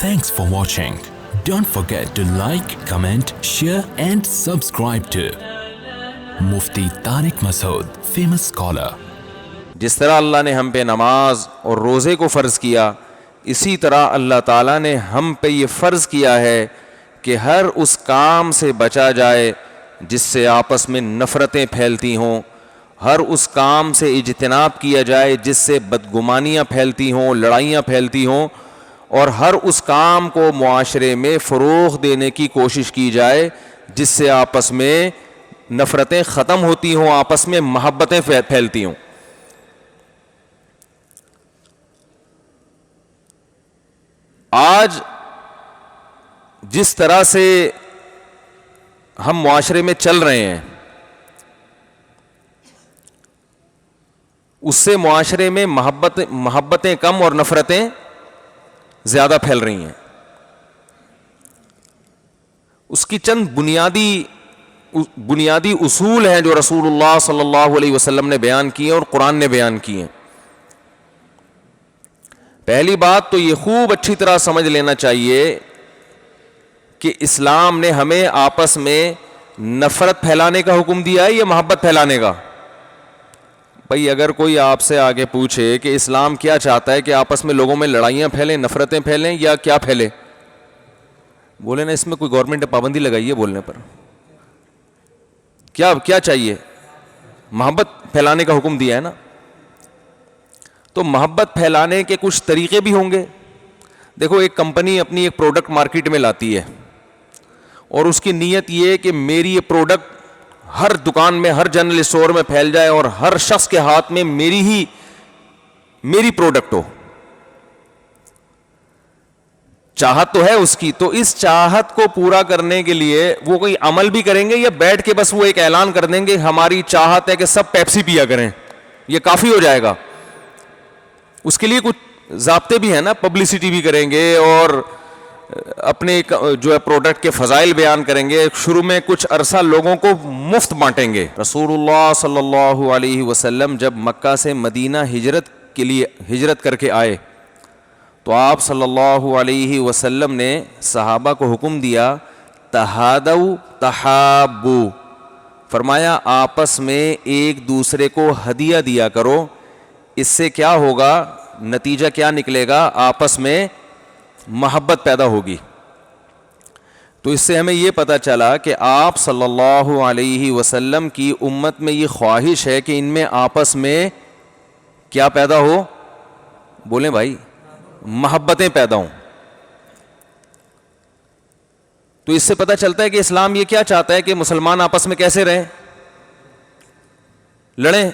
Thanks for watching. Don't forget to like, comment, share and subscribe to Mufti Tariq Masood, famous scholar. جس طرح اللہ نے ہم پہ نماز اور روزے کو فرض کیا، اسی طرح اللہ تعالیٰ نے ہم پہ یہ فرض کیا ہے کہ ہر اس کام سے بچا جائے جس سے آپس میں نفرتیں پھیلتی ہوں، ہر اس کام سے اجتناب کیا جائے جس سے بدگمانیاں پھیلتی ہوں، لڑائیاں پھیلتی ہوں، اور ہر اس کام کو معاشرے میں فروغ دینے کی کوشش کی جائے جس سے آپس میں نفرتیں ختم ہوتی ہوں، آپس میں محبتیں پھیلتی ہوں۔ آج جس طرح سے ہم معاشرے میں چل رہے ہیں، اس سے معاشرے میں محبتیں کم اور نفرتیں زیادہ پھیل رہی ہیں۔ اس کی چند بنیادی اصول ہیں جو رسول اللہ صلی اللہ علیہ وسلم نے بیان کیے اور قرآن نے بیان کیے۔ پہلی بات تو یہ خوب اچھی طرح سمجھ لینا چاہیے کہ اسلام نے ہمیں آپس میں نفرت پھیلانے کا حکم دیا ہے یا محبت پھیلانے کا؟ بھئی اگر کوئی آپ سے آگے پوچھے کہ اسلام کیا چاہتا ہے کہ آپس میں لوگوں میں لڑائیاں پھیلیں، نفرتیں پھیلیں یا کیا پھیلے، بولے نا اس میں کوئی گورنمنٹ نے پابندی لگائی ہے بولنے پر؟ کیا چاہیے؟ محبت پھیلانے کا حکم دیا ہے نا۔ تو محبت پھیلانے کے کچھ طریقے بھی ہوں گے۔ دیکھو، ایک کمپنی اپنی ایک پروڈکٹ مارکیٹ میں لاتی ہے اور اس کی نیت یہ ہے کہ میری یہ پروڈکٹ ہر دکان میں، ہر جنرل اسٹور میں پھیل جائے اور ہر شخص کے ہاتھ میں میری پروڈکٹ ہو۔ چاہت تو ہے اس کی، تو اس چاہت کو پورا کرنے کے لیے وہ کوئی عمل بھی کریں گے یا بیٹھ کے بس وہ ایک اعلان کر دیں گے ہماری چاہت ہے کہ سب پیپسی پیا کریں، یہ کافی ہو جائے گا؟ اس کے لیے کچھ ضابطے بھی ہیں نا، پبلسٹی بھی کریں گے اور اپنے جو ہے پروڈکٹ کے فضائل بیان کریں گے، شروع میں کچھ عرصہ لوگوں کو مفت بانٹیں گے۔ رسول اللہ صلی اللہ علیہ وسلم جب مکہ سے مدینہ ہجرت کر کے آئے تو آپ صلی اللہ علیہ وسلم نے صحابہ کو حکم دیا تہادوا تحابوا، فرمایا آپس میں ایک دوسرے کو ہدیہ دیا کرو، اس سے کیا ہوگا، نتیجہ کیا نکلے گا، آپس میں محبت پیدا ہوگی۔ تو اس سے ہمیں یہ پتہ چلا کہ آپ صلی اللہ علیہ وسلم کی امت میں یہ خواہش ہے کہ ان میں آپس میں کیا پیدا ہو، بولیں بھائی، محبتیں پیدا ہوں۔ تو اس سے پتہ چلتا ہے کہ اسلام یہ کیا چاہتا ہے کہ مسلمان آپس میں کیسے رہیں، لڑیں،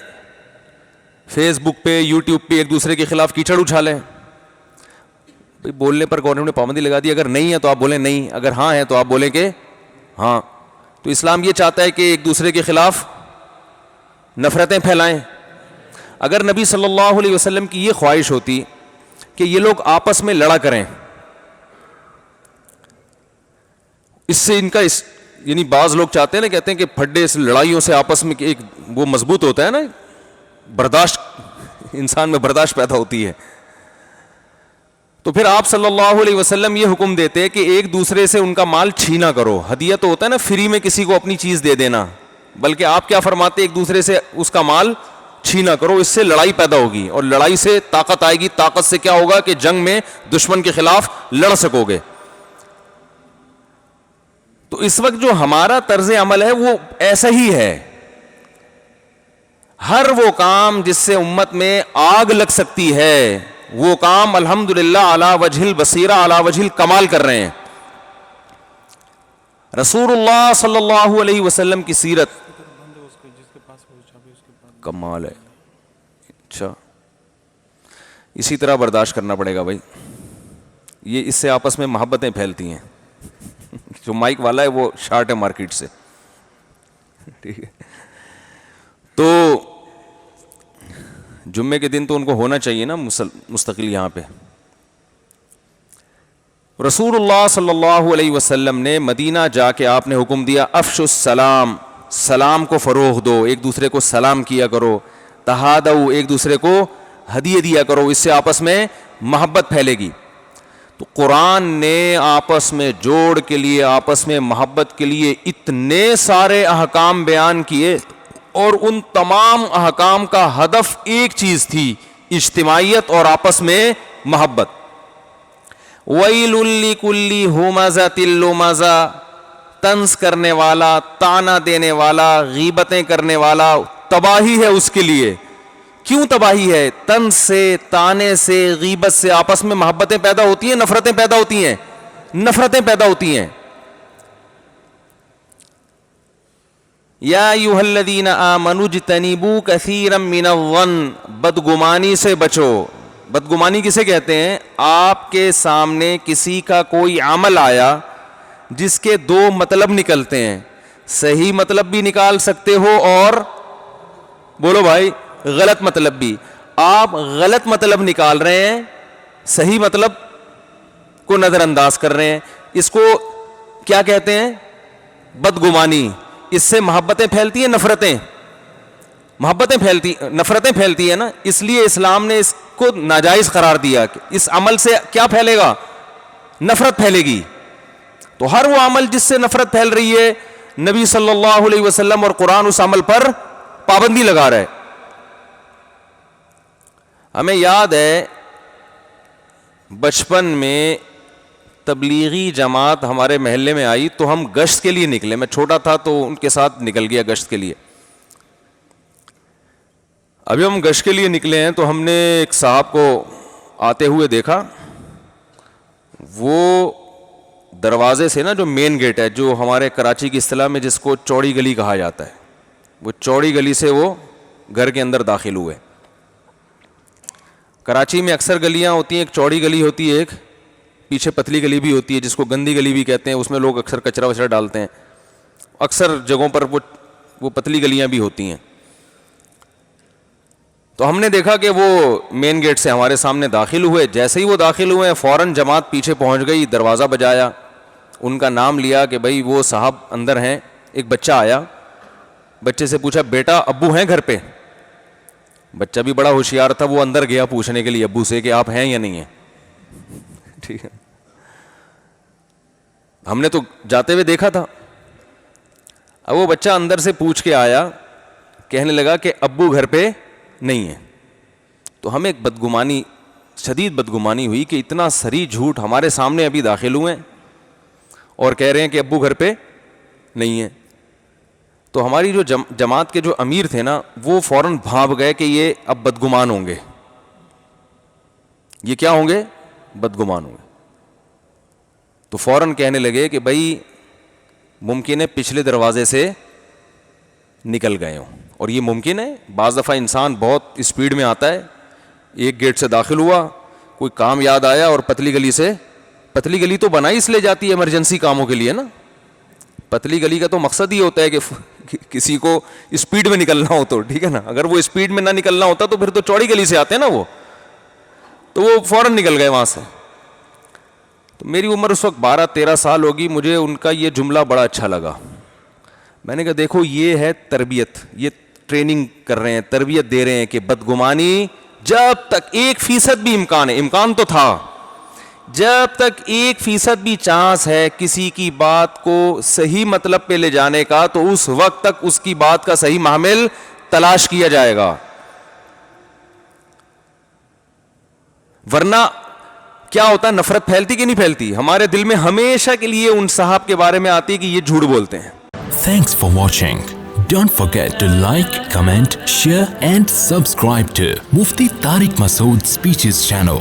فیس بک پہ، یوٹیوب پہ ایک دوسرے کے خلاف کیچڑ اچھالیں۔ بولنے پر گورنمنٹ نے پابندی لگا دی، اگر نہیں ہے تو آپ بولیں نہیں، اگر ہاں ہے تو آپ بولیں کہ ہاں۔ تو اسلام یہ چاہتا ہے کہ ایک دوسرے کے خلاف نفرتیں پھیلائیں۔ اگر نبی صلی اللہ علیہ وسلم کی یہ خواہش ہوتی کہ یہ لوگ آپس میں لڑا کریں، اس سے ان کا یعنی بعض لوگ چاہتے ہیں نا، کہتے ہیں کہ پھڈے اس لڑائیوں سے آپس میں ایک وہ مضبوط ہوتا ہے نا، برداشت، انسان میں برداشت پیدا ہوتی ہے، تو پھر آپ صلی اللہ علیہ وسلم یہ حکم دیتے کہ ایک دوسرے سے ان کا مال چھینا کرو۔ ہدیہ تو ہوتا ہے نا فری میں کسی کو اپنی چیز دے دینا، بلکہ آپ کیا فرماتے، ایک دوسرے سے اس کا مال چھینا کرو، اس سے لڑائی پیدا ہوگی اور لڑائی سے طاقت آئے گی، طاقت سے کیا ہوگا کہ جنگ میں دشمن کے خلاف لڑ سکو گے۔ تو اس وقت جو ہمارا طرز عمل ہے وہ ایسا ہی ہے، ہر وہ کام جس سے امت میں آگ لگ سکتی ہے وہ کام الحمدللہ علی وجہ البصیرہ علی وجہ الکمال کر رہے ہیں۔ رسول اللہ صلی اللہ علیہ وسلم کی سیرت کمال ہے۔ اچھا، اسی طرح برداشت کرنا پڑے گا بھائی، یہ اس سے آپس میں محبتیں پھیلتی ہیں۔ جو مائک والا ہے وہ شارٹ ہے مارکیٹ سے، ٹھیک ہے۔ تو جمعے کے دن تو ان کو ہونا چاہیے نا مستقل یہاں پہ۔ رسول اللہ صلی اللہ علیہ وسلم نے مدینہ جا کے آپ نے حکم دیا افشوا السلام، سلام کو فروغ دو، ایک دوسرے کو سلام کیا کرو، تہادوا، ایک دوسرے کو ہدیے دیا کرو، اس سے آپس میں محبت پھیلے گی۔ تو قرآن نے آپس میں جوڑ کے لیے، آپس میں محبت کے لیے اتنے سارے احکام بیان کیے، اور ان تمام احکام کا ہدف ایک چیز تھی، اجتماعیت اور آپس میں محبت۔ وَيْلٌ لِّكُلِّ هُمَزَةٍ لُمَزَةٍ، طنز کرنے والا، طعنہ دینے والا، غیبتیں کرنے والا، تباہی ہے اس کے لیے۔ کیوں تباہی ہے؟ طنز سے، طعنے سے، غیبت سے آپس میں محبتیں پیدا ہوتی ہیں، نفرتیں پیدا ہوتی ہیں، نفرتیں پیدا ہوتی ہیں۔ یا ایھا الذین آمنوا اجتنبوا کثیرا من الظن، بدگمانی سے بچو۔ بدگمانی کسے کہتے ہیں؟ آپ کے سامنے کسی کا کوئی عمل آیا جس کے دو مطلب نکلتے ہیں، صحیح مطلب بھی نکال سکتے ہو اور بولو بھائی غلط مطلب بھی۔ آپ غلط مطلب نکال رہے ہیں، صحیح مطلب کو نظر انداز کر رہے ہیں، اس کو کیا کہتے ہیں؟ بدگمانی۔ اس سے محبتیں پھیلتی ہیں، نفرتیں، محبتیں پھیلتی، نفرتیں پھیلتی ہیں نا، اس لیے اسلام نے اس کو ناجائز قرار دیا کہ اس عمل سے کیا پھیلے گا؟ نفرت پھیلے گی۔ تو ہر وہ عمل جس سے نفرت پھیل رہی ہے، نبی صلی اللہ علیہ وسلم اور قرآن اس عمل پر پابندی لگا رہا ہے۔ ہمیں یاد ہے بچپن میں تبلیغی جماعت ہمارے محلے میں آئی تو ہم گشت کے لیے نکلے، میں چھوٹا تھا تو ان کے ساتھ نکل گیا گشت کے لیے۔ ابھی ہم گشت کے لیے نکلے ہیں تو ہم نے ایک صاحب کو آتے ہوئے دیکھا، وہ دروازے سے نا، جو مین گیٹ ہے، جو ہمارے کراچی کی اصطلاح میں جس کو چوڑی گلی کہا جاتا ہے، وہ چوڑی گلی سے وہ گھر کے اندر داخل ہوئے۔ کراچی میں اکثر گلیاں ہوتی ہیں، ایک چوڑی گلی ہوتی ہے، ایک پیچھے پتلی گلی بھی ہوتی ہے جس کو گندی گلی بھی کہتے ہیں، اس میں لوگ اکثر کچرا وچرا ڈالتے ہیں، اکثر جگہوں پر وہ پتلی گلیاں بھی ہوتی ہیں۔ تو ہم نے دیکھا کہ وہ مین گیٹ سے ہمارے سامنے داخل ہوئے، جیسے ہی وہ داخل ہوئے فوراً جماعت پیچھے پہنچ گئی، دروازہ بجایا، ان کا نام لیا کہ بھائی وہ صاحب اندر ہیں۔ ایک بچہ آیا، بچے سے پوچھا بیٹا ابو ہیں گھر پہ؟ بچہ بھی بڑا ہوشیار تھا، وہ اندر گیا پوچھنے کے لیے ابو سے کہ آپ ہیں یا نہیں ہیں۔ ٹھیک ہے، ہم نے تو جاتے ہوئے دیکھا تھا۔ اب وہ بچہ اندر سے پوچھ کے آیا، کہنے لگا کہ ابو گھر پہ نہیں ہے۔ تو ہمیں ایک بدگمانی، شدید بدگمانی ہوئی کہ اتنا سری جھوٹ ہمارے سامنے ابھی داخل ہوئے ہیں اور کہہ رہے ہیں کہ ابو گھر پہ نہیں ہے۔ تو ہماری جو جماعت کے جو امیر تھے نا، وہ فوراً بھاگ گئے کہ یہ اب بدگمان ہوں گے، یہ کیا ہوں گے؟ بدگمان ہوں گے۔ تو فوراً کہنے لگے کہ بھائی ممکن ہے پچھلے دروازے سے نکل گئے ہوں، اور یہ ممکن ہے۔ بعض دفعہ انسان بہت اسپیڈ میں آتا ہے، ایک گیٹ سے داخل ہوا، کوئی کام یاد آیا اور پتلی گلی سے، پتلی گلی تو بنائی اس لیے جاتی ہے ایمرجنسی کاموں کے لیے نا، پتلی گلی کا تو مقصد ہی ہوتا ہے کہ کسی کو اسپیڈ میں نکلنا ہو تو، ٹھیک ہے نا، اگر وہ اسپیڈ میں نہ نکلنا ہوتا تو پھر تو چوڑی گلی سے آتے ہیں نا وہ، تو وہ فوراً نکل گئے وہاں سے۔ تو میری عمر اس وقت 12-13 سال ہوگی، مجھے ان کا یہ جملہ بڑا اچھا لگا۔ میں نے کہا دیکھو یہ ہے تربیت، یہ ٹریننگ کر رہے ہیں، تربیت دے رہے ہیں کہ بدگمانی جب تک 1% بھی امکان ہے، امکان تو تھا، جب تک 1% بھی چانس ہے کسی کی بات کو صحیح مطلب پہ لے جانے کا، تو اس وقت تک اس کی بات کا صحیح محمل تلاش کیا جائے گا، ورنہ کیا ہوتا ہے؟ نفرت پھیلتی کہ نہیں پھیلتی؟ ہمارے دل میں ہمیشہ کے لیے ان صاحب کے بارے میں آتی ہے کہ یہ جھوٹ بولتے ہیں۔ Thanks for watching. Don't forget to like, comment, share and subscribe to Mufti Tariq Masood Speeches channel.